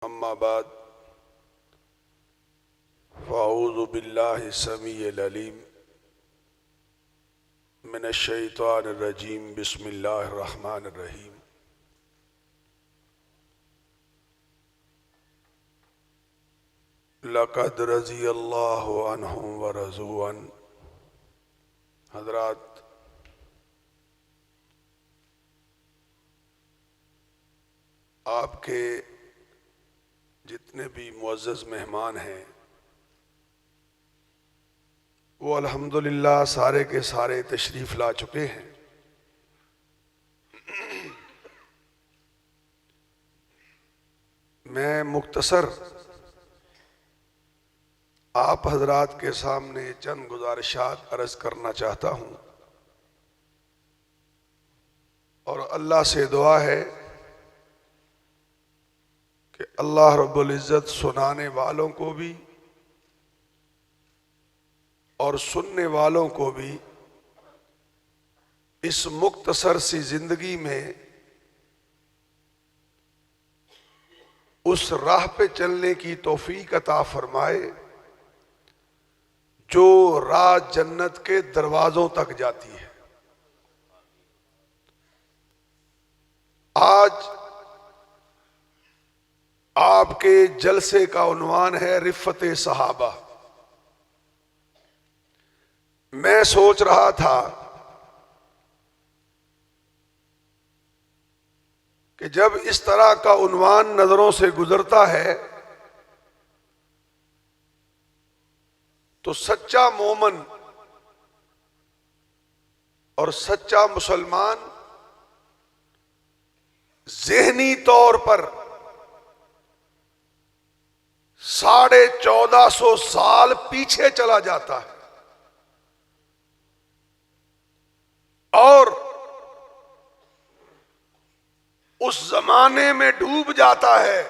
اما بعد فاعوذ باللہ السمیع العلیم من الشیطان الرجیم بسم اللہ الرحمن الرحیم لقد رضی اللہ عنہم ورضوا عنہ۔ حضرات، آپ کے جتنے بھی معزز مہمان ہیں وہ الحمدللہ سارے کے سارے تشریف لا چکے ہیں۔ میں مختصر آپ حضرات کے سامنے چند گزارشات عرض کرنا چاہتا ہوں، اور اللہ سے دعا ہے کہ اللہ رب العزت سنانے والوں کو بھی اور سننے والوں کو بھی اس مختصر سی زندگی میں اس راہ پہ چلنے کی توفیق عطا فرمائے جو راہ جنت کے دروازوں تک جاتی ہے۔ آج آپ کے جلسے کا عنوان ہے رفت صحابہ۔ میں سوچ رہا تھا کہ جب اس طرح کا عنوان نظروں سے گزرتا ہے تو سچا مومن اور سچا مسلمان ذہنی طور پر 1450 سال پیچھے چلا جاتا ہے اور اس زمانے میں ڈوب جاتا ہے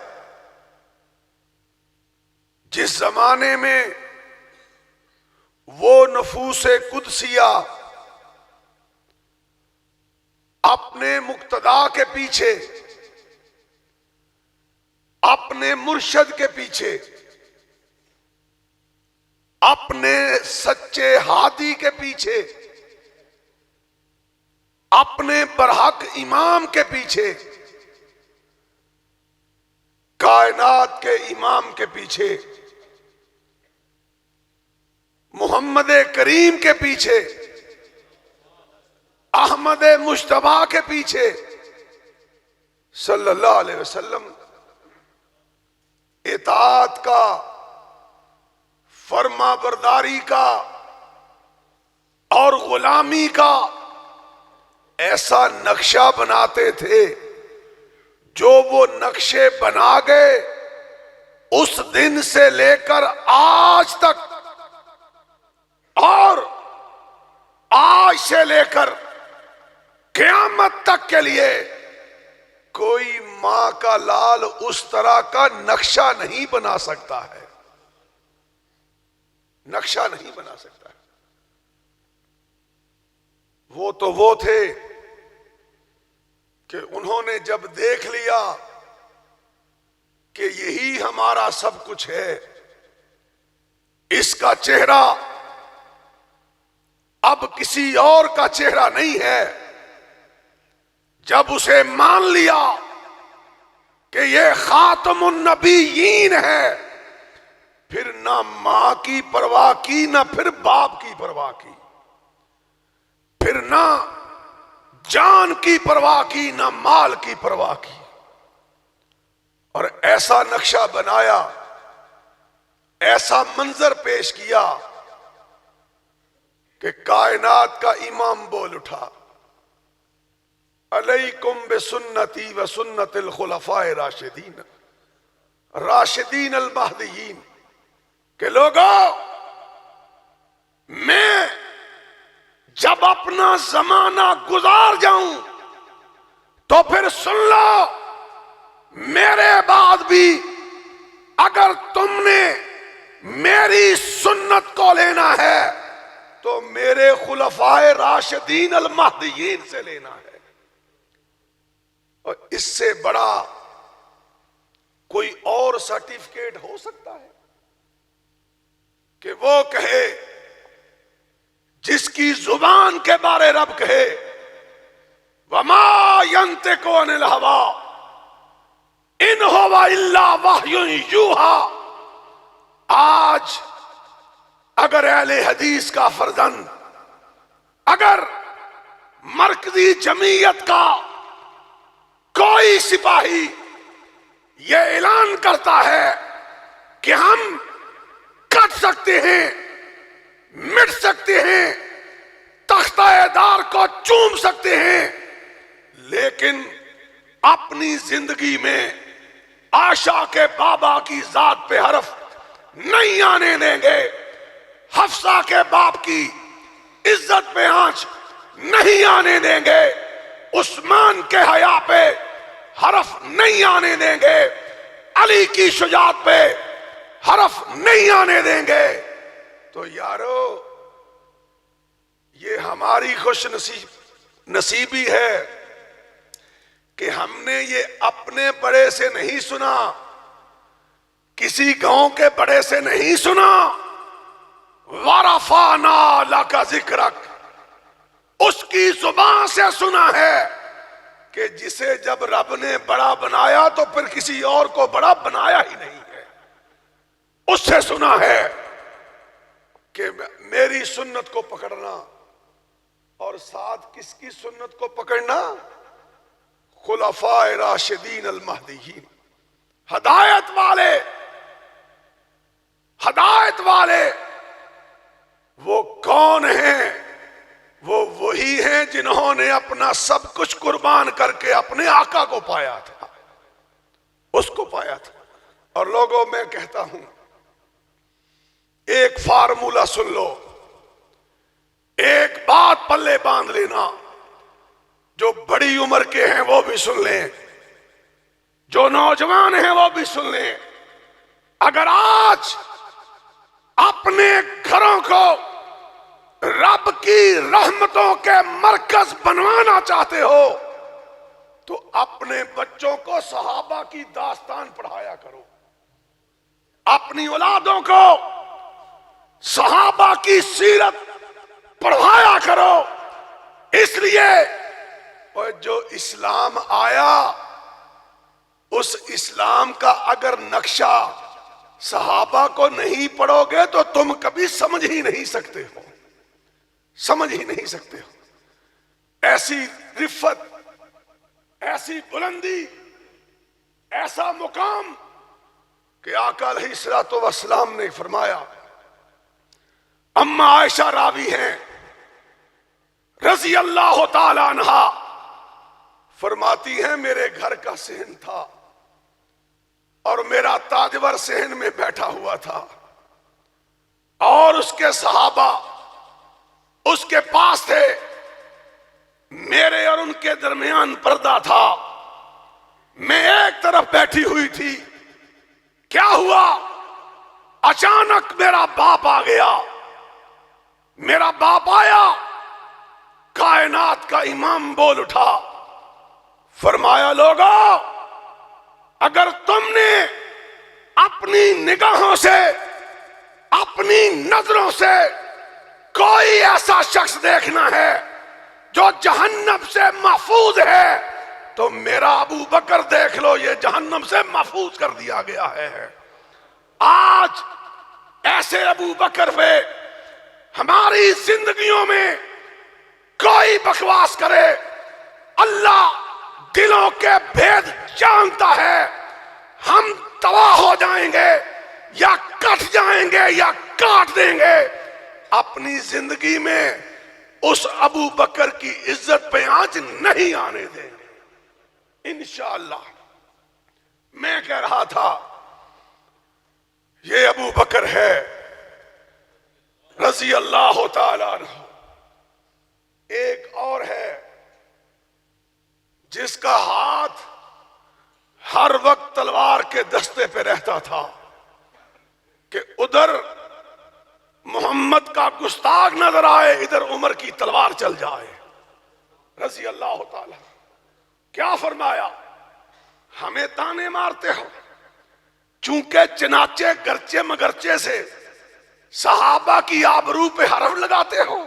جس زمانے میں وہ نفوس قدسیہ اپنے مقتدا کے پیچھے، اپنے مرشد کے پیچھے، اپنے سچے ہادی کے پیچھے، اپنے برحق امام کے پیچھے، کائنات کے امام کے پیچھے، محمد کریم کے پیچھے، احمد مجتبی کے پیچھے صلی اللہ علیہ وسلم اطاعت کا، فرما برداری کا اور غلامی کا ایسا نقشہ بناتے تھے جو وہ نقشے بنا گئے اس دن سے لے کر آج تک اور آج سے لے کر قیامت تک کے لیے کوئی ماں کا لال اس طرح کا نقشہ نہیں بنا سکتا ہے، نقشہ نہیں بنا سکتا ہے۔ وہ تو وہ تھے کہ انہوں نے جب دیکھ لیا کہ یہی ہمارا سب کچھ ہے، اس کا چہرہ اب کسی اور کا چہرہ نہیں ہے، جب اسے مان لیا کہ یہ خاتم النبیین ہے، پھر نہ ماں کی پرواہ کی، نہ پھر باپ کی پرواہ کی، پھر نہ جان کی پرواہ کی، نہ مال کی پرواہ کی، اور ایسا نقشہ بنایا، ایسا منظر پیش کیا کہ کائنات کا امام بول اٹھا، علیکم بسنتی و سنت الخلفاء راشدین المہدیین، کہ لوگوں میں جب اپنا زمانہ گزار جاؤں تو پھر سن لو، میرے بعد بھی اگر تم نے میری سنت کو لینا ہے تو میرے خلفاء راشدین المہدیین سے لینا ہے۔ اور اس سے بڑا کوئی اور سرٹیفکیٹ ہو سکتا ہے کہ وہ کہے جس کی زبان کے بارے رب کہے وما ينطق عن الهوى ان هو الا وحی یوحی؟ آج اگر اہل حدیث کا فرزند، اگر مرکزی جمعیت کا کوئی سپاہی یہ اعلان کرتا ہے کہ ہم کٹ سکتے ہیں، مٹ سکتے ہیں، تختہ دار کو چوم سکتے ہیں، لیکن اپنی زندگی میں عائشہ کے بابا کی ذات پہ حرف نہیں آنے دیں گے، حفصہ کے باپ کی عزت پہ آنچ نہیں آنے دیں گے، عثمان کے حیا پہ حرف نہیں آنے دیں گے، علی کی شجاعت پہ حرف نہیں آنے دیں گے، تو یارو یہ ہماری خوش نصیبی ہے کہ ہم نے یہ اپنے بڑے سے نہیں سنا، کسی گاؤں کے بڑے سے نہیں سنا، وَرَفَعْنَا لَكَ ذِكْرَكَ، اس کی زبان سے سنا ہے کہ جسے جب رب نے بڑا بنایا تو پھر کسی اور کو بڑا بنایا ہی نہیں ہے، اس سے سنا ہے کہ میری سنت کو پکڑنا، اور ساتھ کس کی سنت کو پکڑنا؟ خلفاء راشدین المہدیین، ہدایت والے، ہدایت والے وہ کون ہیں؟ وہ وہی ہیں جنہوں نے اپنا سب کچھ قربان کر کے اپنے آقا کو پایا تھا، اس کو پایا تھا۔ اور لوگوں میں کہتا ہوں ایک فارمولہ سن لو، ایک بات پلے باندھ لینا، جو بڑی عمر کے ہیں وہ بھی سن لیں، جو نوجوان ہیں وہ بھی سن لیں، اگر آج اپنے گھروں کو رب کی رحمتوں کے مرکز بنوانا چاہتے ہو تو اپنے بچوں کو صحابہ کی داستان پڑھایا کرو، اپنی اولادوں کو صحابہ کی سیرت پڑھایا کرو، اس لیے اور جو اسلام آیا اس اسلام کا اگر نقشہ صحابہ کو نہیں پڑھو گے تو تم کبھی سمجھ ہی نہیں سکتے ہو، سمجھ ہی نہیں سکتے ہو۔ ایسی رفت، ایسی بلندی، ایسا مقام کہ آقا علیہ الصلوۃ والسلام نے فرمایا، اما عائشہ راوی ہیں رضی اللہ تعالی عنہا، فرماتی ہیں میرے گھر کا صحن تھا اور میرا تاجور صحن میں بیٹھا ہوا تھا اور اس کے صحابہ اس کے پاس تھے، میرے اور ان کے درمیان پردہ تھا، میں ایک طرف بیٹھی ہوئی تھی، کیا ہوا؟ اچانک میرا باپ آ گیا، میرا باپ آیا، کائنات کا امام بول اٹھا، فرمایا لوگو اگر تم نے اپنی نگاہوں سے، اپنی نظروں سے کوئی ایسا شخص دیکھنا ہے جو جہنم سے محفوظ ہے تو میرا ابو بکر دیکھ لو، یہ جہنم سے محفوظ کر دیا گیا ہے۔ آج ایسے ابو بکر پہ ہماری زندگیوں میں کوئی بکواس کرے، اللہ دلوں کے بھید جانتا ہے، ہم تباہ ہو جائیں گے یا کٹ جائیں گے یا کاٹ دیں گے، اپنی زندگی میں اس ابو بکر کی عزت پہ آنچ نہیں آنے دیں گے انشاءاللہ۔ میں کہہ رہا تھا یہ ابو بکر ہے رضی اللہ تعالی عنہ، ایک اور ہے جس کا ہاتھ ہر وقت تلوار کے دستے پہ رہتا تھا کہ ادھر محمد کا گستاخ نظر آئے، ادھر عمر کی تلوار چل جائے، رضی اللہ تعالی۔ کیا فرمایا؟ ہمیں تانے مارتے ہو، چونکہ چنانچہ گرچے مگرچے سے صحابہ کی آبرو پہ حرف لگاتے ہو.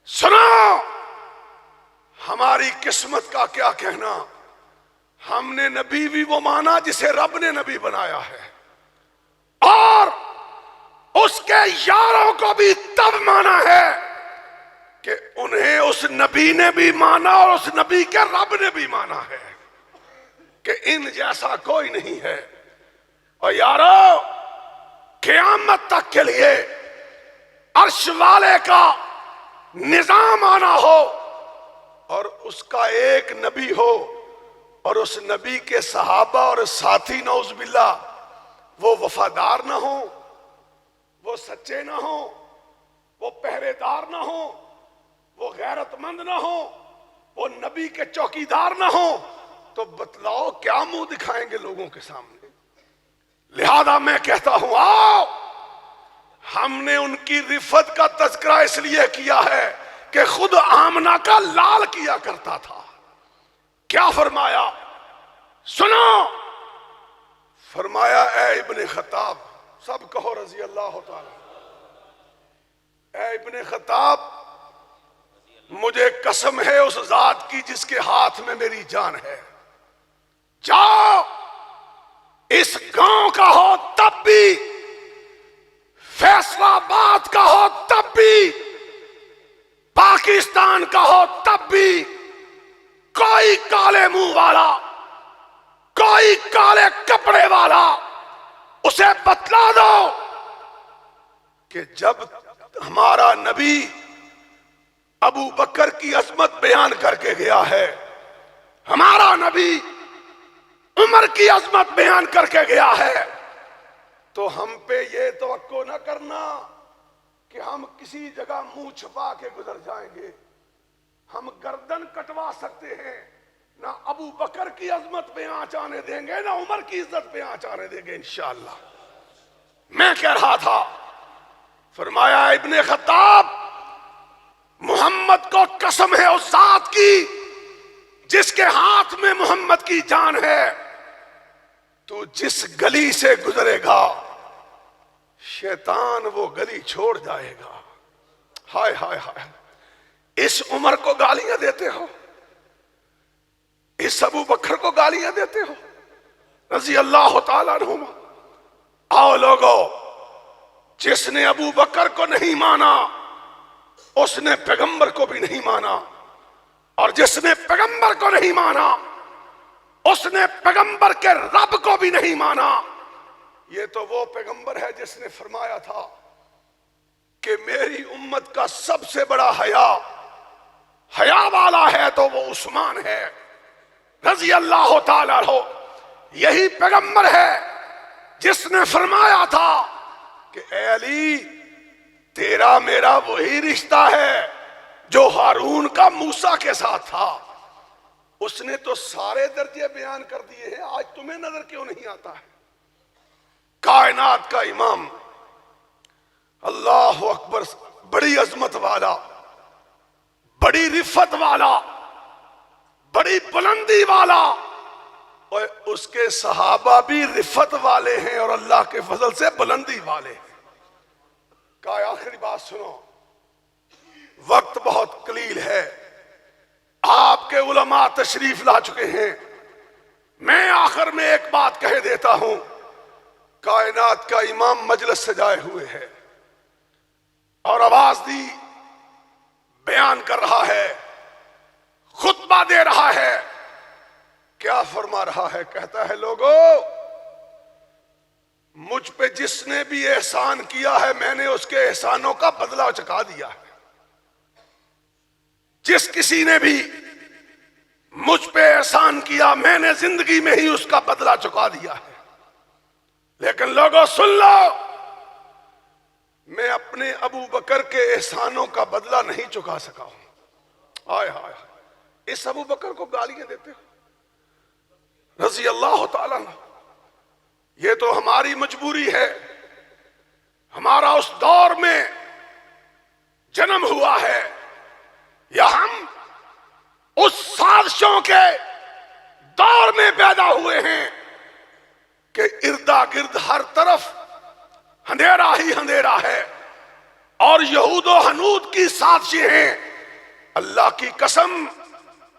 سنو ہماری قسمت کا کیا کہنا. ہم نے نبی بھی وہ مانا جسے رب نے نبی بنایا ہے، اور اس کے یاروں کو بھی تب مانا ہے کہ انہیں اس نبی نے بھی مانا اور اس نبی کے رب نے بھی مانا ہے کہ ان جیسا کوئی نہیں ہے. اور یارو قیامت تک کے لیے عرش والے کا نظام آنا ہو اور اس کا ایک نبی ہو اور اس نبی کے صحابہ اور ساتھی نعوذ باللہ وہ وفادار نہ ہو، وہ سچے نہ ہو، وہ پہرے دار نہ ہو، وہ غیرت مند نہ ہو، وہ نبی کے چوکیدار نہ ہو، تو بتلاؤ کیا منہ دکھائیں گے لوگوں کے سامنے. لہذا میں کہتا ہوں آؤ، ہم نے ان کی رفت کا تذکرہ اس لیے کیا ہے کہ خود آمنہ کا لال کیا کرتا تھا. کیا فرمایا؟ سنو، فرمایا اے ابن خطاب، سب کہو رضی اللہ تعالی. اے ابن خطاب، مجھے قسم ہے اس ذات کی جس کے ہاتھ میں میری جان ہے، جاؤ اس گاؤں کا ہو تب بھی، فیصلہ آباد کا ہو تب بھی، پاکستان کا ہو تب بھی، کوئی کالے منہ والا، کوئی کالے کپڑے والا اسے بتلا دو کہ جب ہمارا نبی ابو بکر کی عظمت بیان کر کے گیا ہے، ہمارا نبی عمر کی عظمت بیان کر کے گیا ہے، تو ہم پہ یہ توقع نہ کرنا کہ ہم کسی جگہ منہ چھپا کے گزر جائیں گے. ہم گردن کٹوا سکتے ہیں، نہ ابو بکر کی عظمت پہ آنچ آنے دیں گے، نہ عمر کی عزت پہ آنچ آنے دیں گے انشاءاللہ. میں کہہ رہا تھا، فرمایا ابن خطاب، محمد کو قسم ہے اس ذات کی جس کے ہاتھ میں محمد کی جان ہے، تو جس گلی سے گزرے گا شیطان وہ گلی چھوڑ جائے گا. ہائے ہائے ہائے، اس عمر کو گالیاں دیتے ہو، اس ابو بکر کو گالیاں دیتے ہو رضی اللہ تعالیٰ عنہما. آؤ لوگو، جس نے ابو بکر کو نہیں مانا اس نے پیغمبر کو بھی نہیں مانا، اور جس نے پیغمبر کو نہیں مانا اس نے پیغمبر کے رب کو بھی نہیں مانا. یہ تو وہ پیغمبر ہے جس نے فرمایا تھا کہ میری امت کا سب سے بڑا حیا والا ہے تو وہ عثمان ہے رضی اللہ تعالیٰ عنہ. یہی پیغمبر ہے جس نے فرمایا تھا کہ اے علی، تیرا میرا وہی رشتہ ہے جو ہارون کا موسیٰ کے ساتھ تھا. اس نے تو سارے درجے بیان کر دیے ہیں، آج تمہیں نظر کیوں نہیں آتا ہے؟ کائنات کا امام، اللہ اکبر، بڑی عظمت والا، بڑی رفت والا، بڑی بلندی والا، اور اس کے صحابہ بھی رفت والے ہیں اور اللہ کے فضل سے بلندی والے ہیں. کہا آخری بات سنو، وقت بہت قلیل ہے، آپ کے علماء تشریف لا چکے ہیں. میں آخر میں ایک بات کہہ دیتا ہوں، کائنات کا امام مجلس سجائے ہوئے ہے اور آواز دی، بیان کر رہا ہے، خطبہ دے رہا ہے. کیا فرما رہا ہے؟ کہتا ہے لوگو، مجھ پہ جس نے بھی احسان کیا ہے میں نے اس کے احسانوں کا بدلہ چکا دیا ہے. جس کسی نے بھی مجھ پہ احسان کیا میں نے زندگی میں ہی اس کا بدلہ چکا دیا ہے. لیکن لوگوں سن لو، میں اپنے ابو بکر کے احسانوں کا بدلہ نہیں چکا سکا ہوں. آئے ہائے، اس ابو بکر کو گالیاں دیتے ہو رضی اللہ تعالیٰ عنہ. یہ تو ہماری مجبوری ہے، ہمارا اس دور میں جنم ہوا ہے، یا ہم اس سازشوں کے دور میں پیدا ہوئے ہیں کہ اردا گرد ہر طرف اندھیرا ہی اندھیرا ہے اور یہود و حنود کی سازشیں ہیں. اللہ کی قسم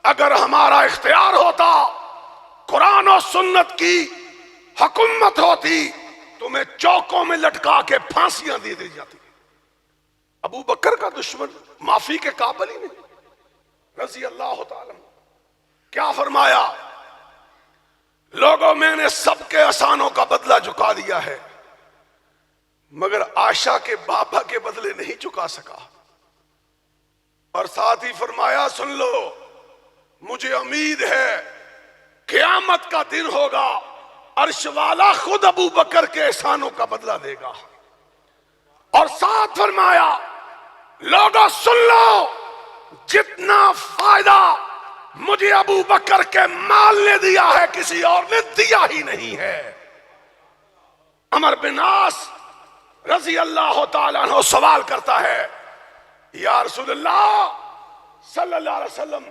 اگر ہمارا اختیار ہوتا، قرآن و سنت کی حکومت ہوتی، تمہیں چوکوں میں لٹکا کے پھانسیاں دے دی جاتی. ابو بکر کا دشمن معافی کے قابل ہی نہیں. رضی اللہ تعالی کیا فرمایا؟ لوگوں میں نے سب کے احسانوں کا بدلہ چکا دیا ہے مگر عائشہ کے بابا کے بدلے نہیں چکا سکا. اور ساتھ ہی فرمایا سن لو، مجھے امید ہے قیامت کا دن ہوگا، عرش والا خود ابو بکر کے احسانوں کا بدلہ دے گا. اور ساتھ فرمایا لوگوں سن لو، جتنا فائدہ مجھے ابو بکر کے مال نے دیا ہے کسی اور نے دیا ہی نہیں ہے. عمر بن عاص رضی اللہ تعالیٰ عنہ سوال کرتا ہے، یا رسول اللہ صلی اللہ علیہ وسلم،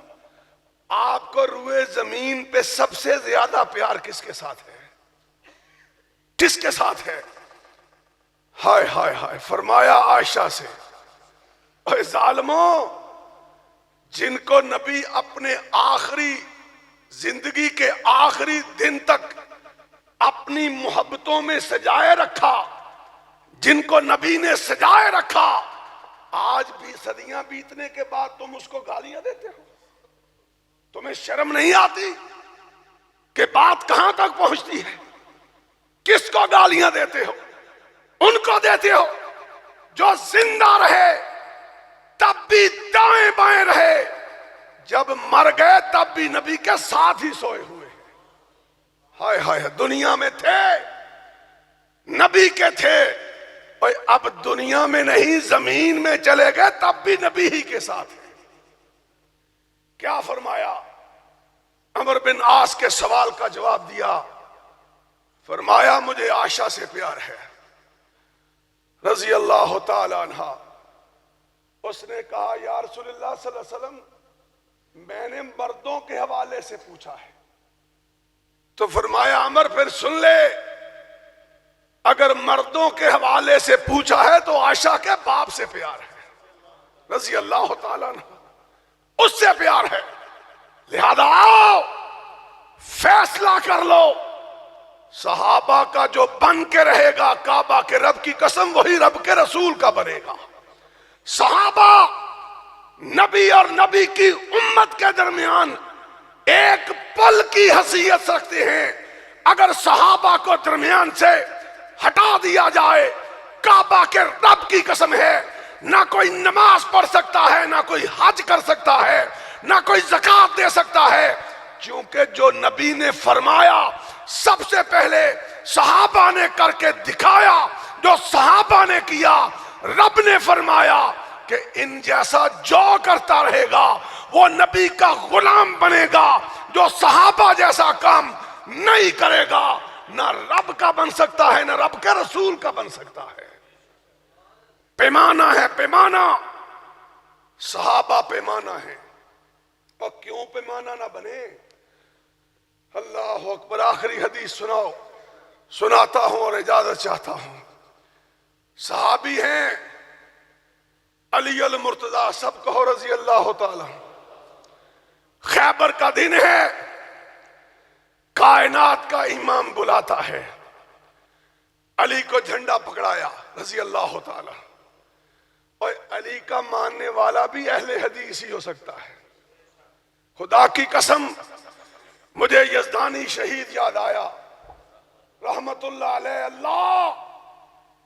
آپ کو روئے زمین پہ سب سے زیادہ پیار کس کے ساتھ ہے؟ کس کے ساتھ ہے؟ ہائے ہائے ہائے، فرمایا عائشہ سے. اے ظالموں، جن کو نبی اپنے آخری زندگی کے آخری دن تک اپنی محبتوں میں سجائے رکھا، جن کو نبی نے سجائے رکھا، آج بھی صدیاں بیتنے کے بعد تم اس کو گالیاں دیتے ہو. تمہیں شرم نہیں آتی کہ بات کہاں تک پہنچتی ہے؟ کس کو گالیاں دیتے ہو؟ ان کو دیتے ہو جو زندہ رہے تب بھی دائیں بائیں رہے، جب مر گئے تب بھی نبی کے ساتھ ہی سوئے ہوئے. ہائے ہائے، دنیا میں تھے، نبی کے تھے، اور اب دنیا میں نہیں زمین میں چلے گئے تب بھی نبی ہی کے ساتھ ہیں. کیا فرمایا؟ عمر بن عاص کے سوال کا جواب دیا، فرمایا مجھے عائشہ سے پیار ہے رضی اللہ تعالی عنہا. اس نے کہا یا رسول اللہ صلی اللہ علیہ وسلم، میں نے مردوں کے حوالے سے پوچھا ہے. تو فرمایا عمر پھر سن لے، اگر مردوں کے حوالے سے پوچھا ہے تو عائشہ کے باپ سے پیار ہے رضی اللہ تعالیٰ عنہ، اس سے پیار ہے. لہذا آؤ فیصلہ کر لو، صحابہ کا جو بن کے رہے گا کعبہ کے رب کی قسم وہی رب کے رسول کا بنے گا. صحابہ نبی اور نبی کی امت کے درمیان ایک پل کی حیثیت رکھتے ہیں. اگر صحابہ کو درمیان سے ہٹا دیا جائے، کعبہ کے رب کی قسم ہے نہ کوئی نماز پڑھ سکتا ہے، نہ کوئی حج کر سکتا ہے، نہ کوئی زکوٰۃ دے سکتا ہے. کیونکہ جو نبی نے فرمایا سب سے پہلے صحابہ نے کر کے دکھایا، جو صحابہ نے کیا رب نے فرمایا کہ ان جیسا جو کرتا رہے گا وہ نبی کا غلام بنے گا. جو صحابہ جیسا کام نہیں کرے گا نہ رب کا بن سکتا ہے نہ رب کے رسول کا بن سکتا ہے. پیمانہ ہے، پیمانہ. صحابہ پیمانہ ہے. اور کیوں پیمانہ نہ بنے؟ اللہ اکبر. آخری حدیث سناؤ، سناتا ہوں اور اجازت چاہتا ہوں. صحابی ہیں علی المرتضیٰ، سب کہو رضی اللہ تعالی. خیبر کا دن ہے، کائنات کا امام بلاتا ہے، علی کو جھنڈا پکڑایا رضی اللہ تعالی. اور علی کا ماننے والا بھی اہل حدیث ہی ہو سکتا ہے. خدا کی قسم مجھے یزدانی شہید یاد آیا رحمت اللہ علیہ. اللہ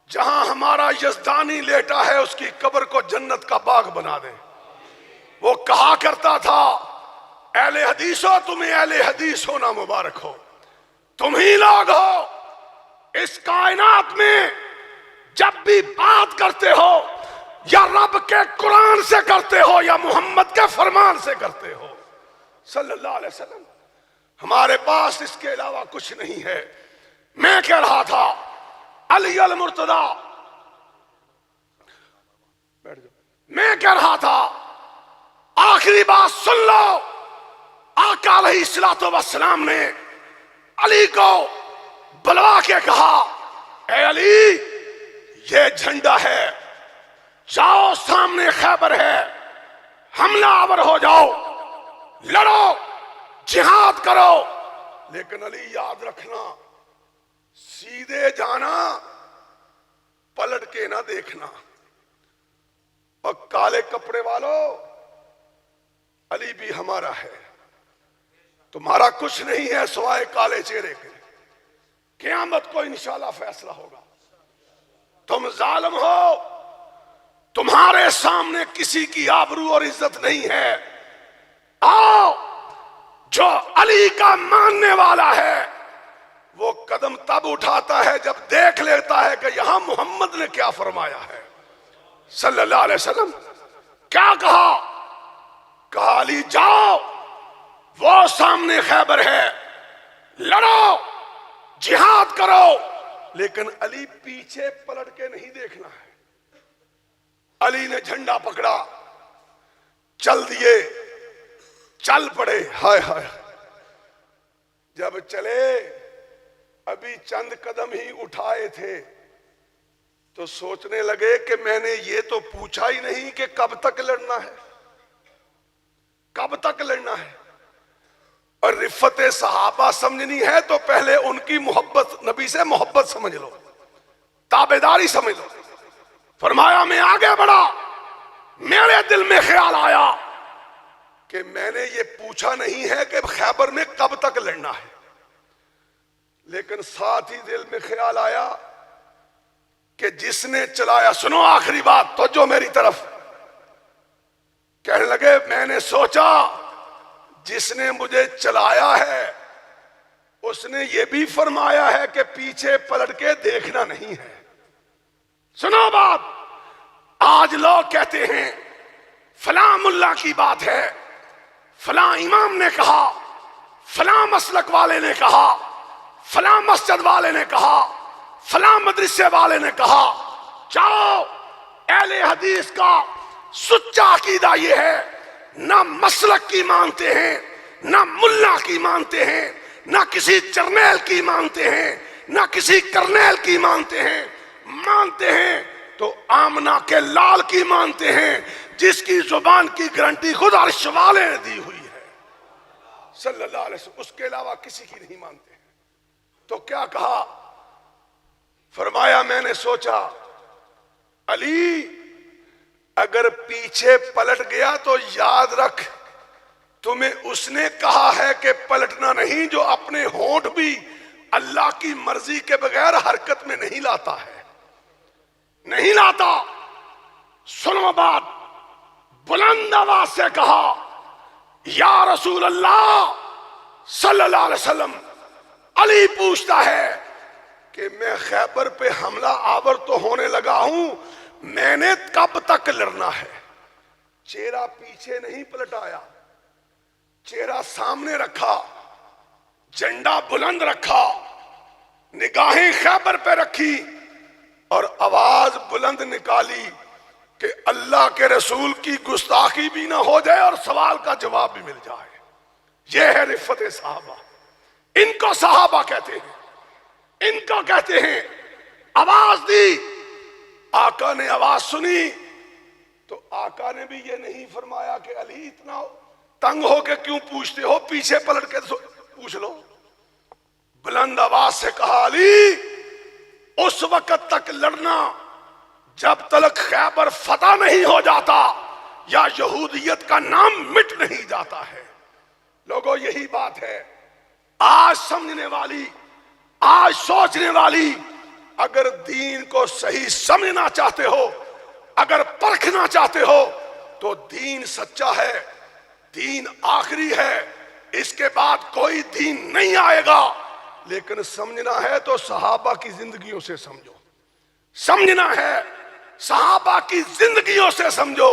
جہاں ہمارا یزدانی لیٹا ہے اس کی قبر کو جنت کا باغ بنا دے. وہ کہا کرتا تھا اہل حدیث ہو، تمہیں اہل حدیث ہونا مبارک ہو. تم ہی لوگ ہو اس کائنات میں جب بھی بات کرتے ہو یا رب کے قرآن سے کرتے ہو یا محمد کے فرمان سے کرتے ہو صلی اللہ علیہ وسلم. ہمارے پاس اس کے علاوہ کچھ نہیں ہے. میں کہہ رہا تھا علی المرتضیٰ، میں کہہ رہا تھا آخری بات سن لو. آقا علیہ الصلوۃ والسلام نے علی کو بلوا کے کہا اے علی یہ جھنڈا ہے، جاؤ سامنے خیبر ہے، حملہ آور ہو جاؤ، لڑو، جہاد کرو، لیکن علی یاد رکھنا سیدھے جانا، پلٹ کے نہ دیکھنا۔ اور کالے کپڑے والوں، علی بھی ہمارا ہے، تمہارا کچھ نہیں ہے سوائے کالے چہرے کے، قیامت کو انشاءاللہ فیصلہ ہوگا۔ تم ظالم ہو، تمہارے سامنے کسی کی آبرو اور عزت نہیں ہے۔ آؤ، جو علی کا ماننے والا ہے وہ قدم تب اٹھاتا ہے جب دیکھ لیتا ہے کہ یہاں محمد نے کیا فرمایا ہے صلی اللہ علیہ وسلم۔ کیا کہا؟ کہا علی جاؤ، وہ سامنے خیبر ہے، لڑو، جہاد کرو، لیکن علی پیچھے پلٹ کے نہیں دیکھنا ہے۔ علی نے جھنڈا پکڑا، چل دیے، چل پڑے۔ ہائے ہائے، جب چلے ابھی چند قدم ہی اٹھائے تھے تو سوچنے لگے کہ میں نے یہ تو پوچھا ہی نہیں کہ کب تک لڑنا ہے، کب تک لڑنا ہے۔ اور رفت صحابہ سمجھنی ہے تو پہلے ان کی محبت، نبی سے محبت سمجھ لو، تابعداری سمجھ لو۔ فرمایا میں آگے بڑھا، میرے دل میں خیال آیا کہ میں نے یہ پوچھا نہیں ہے کہ خیبر میں کب تک لڑنا ہے، لیکن ساتھ ہی دل میں خیال آیا کہ جس نے چلایا، سنو آخری بات تو جو میری طرف، کہنے لگے میں نے سوچا جس نے مجھے چلایا ہے اس نے یہ بھی فرمایا ہے کہ پیچھے پلٹ کے دیکھنا نہیں ہے۔ سنو بات، آج لوگ کہتے ہیں فلاں ملا کی بات ہے، فلاں امام نے کہا، فلاں مسلک والے نے کہا، فلاں مسجد والے نے کہا، فلاں مدرسے والے نے کہا۔ جاؤ، اہل حدیث کا سچا عقیدہ یہ ہے، نہ مسلک کی مانتے ہیں، نہ ملا کی مانتے ہیں، نہ کسی جرنیل کی مانتے ہیں، نہ کسی کرنیل کی مانتے ہیں، مانتے ہیں تو آمنہ کے لال کی مانتے ہیں جس کی زبان کی گارنٹی خود عرش والے نے دی ہوئی ہے صلی اللہ علیہ وسلم، اس کے علاوہ کسی کی نہیں مانتے ہیں۔ تو کیا کہا؟ فرمایا میں نے سوچا علی اگر پیچھے پلٹ گیا تو یاد رکھ تمہیں اس نے کہا ہے کہ پلٹنا نہیں، جو اپنے ہونٹ بھی اللہ کی مرضی کے بغیر حرکت میں نہیں لاتا ہے، نہیں لاتا۔ سنو بات، بلند آواز سے کہا یا رسول اللہ صلی اللہ علیہ وسلم، علی پوچھتا ہے کہ میں خیبر پہ حملہ آور تو ہونے لگا ہوں، میں نے کب تک لڑنا ہے؟ چہرہ پیچھے نہیں پلٹایا، چہرہ سامنے رکھا، جھنڈا بلند رکھا، نگاہیں خیبر پہ رکھی اور آواز بلند نکالی کہ اللہ کے رسول کی گستاخی بھی نہ ہو جائے اور سوال کا جواب بھی مل جائے۔ یہ ہے رفت صحابہ، ان کو صحابہ کہتے ہیں، ان کو کہتے ہیں۔ آواز دی، آقا نے آواز سنی تو آقا نے بھی یہ نہیں فرمایا کہ علی اتنا تنگ ہو کے کیوں پوچھتے ہو، پیچھے پلٹ کے پوچھ لو۔ بلند آواز سے کہا علی اس وقت تک لڑنا جب تک خیبر فتح نہیں ہو جاتا یا یہودیت کا نام مٹ نہیں جاتا ہے۔ لوگوں یہی بات ہے، آج سمجھنے والی، آج سوچنے والی، اگر دین کو صحیح سمجھنا چاہتے ہو، اگر پرکھنا چاہتے ہو تو دین سچا ہے، دین آخری ہے، اس کے بعد کوئی دین نہیں آئے گا۔ لیکن سمجھنا ہے تو صحابہ کی زندگیوں سے سمجھو، سمجھنا ہے صحابہ کی زندگیوں سے سمجھو۔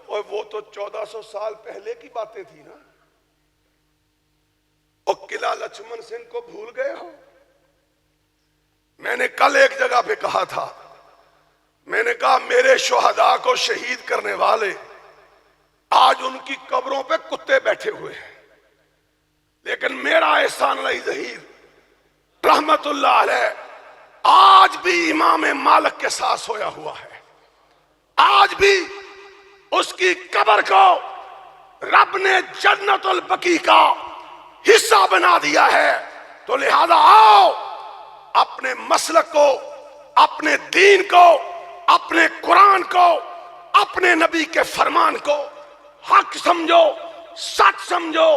اور وہ تو 1400 سال پہلے کی باتیں تھی نا، اور قلعہ لچھمن سنگھ کو بھول گئے ہو؟ میں نے کل ایک جگہ پہ کہا تھا، میں نے کہا میرے شہداء کو شہید کرنے والے آج ان کی قبروں پہ کتے بیٹھے ہوئے ہیں، لیکن میرا احسان علیہ ظہیر رحمت اللہ علیہ آج بھی امام مالک کے ساتھ سویا ہوا ہے، آج بھی اس کی قبر کو رب نے جنت البقیع کا حصہ بنا دیا ہے۔ تو لہذا آؤ اپنے مسلک کو، اپنے دین کو، اپنے قرآن کو، اپنے نبی کے فرمان کو حق سمجھو، سچ سمجھو،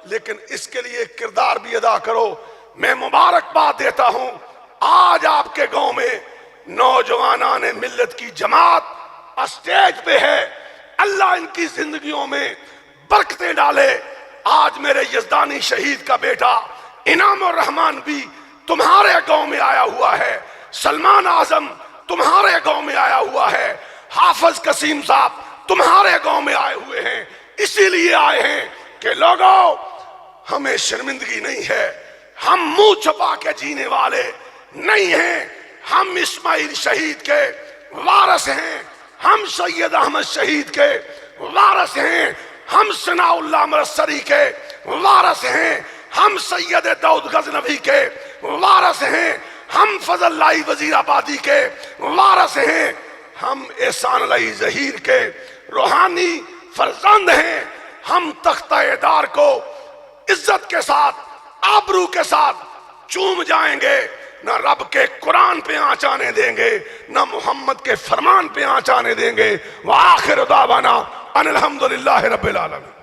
لیکن اس کے لیے کردار بھی ادا کرو۔ میں مبارکباد دیتا ہوں، آج آپ کے گاؤں میں نوجوانان ملت کی جماعت اسٹیج پہ ہے، اللہ ان کی زندگیوں میں برکتیں ڈالے۔ آج میرے یزدانی شہید کا بیٹا انعام الرحمن بھی تمہارے گاؤں میں آیا ہوا ہے، سلمان اعظم تمہارے گاؤں میں آیا ہوا ہے، حافظ قسیم صاحب تمہارے گاؤں میں آئے ہوئے ہیں۔ اسی لیے آئے ہیں کہ لوگوں ہمیں شرمندگی نہیں ہے، ہم منہ چھپا کے جینے والے نہیں ہیں، ہم اسماعیل شہید کے وارث ہیں، ہم سید احمد شہید کے وارث ہیں، ہم ثناء اللہ مرسری کے وارث ہیں، ہم سید داؤد غزنوی کے وارث ہیں، ہم فضل اللہ وزیر آبادی کے وارث ہیں، ہم احسان علی ظہیر کے روحانی فرزند ہیں۔ ہم تختہ دار کو عزت کے ساتھ، آبرو کے ساتھ چوم جائیں گے، نہ رب کے قرآن پہ آنچ آنے دیں گے، نہ محمد کے فرمان پہ آنچ آنے دیں گے۔ وآخر دعوانا ان الحمدللہ رب العالمین۔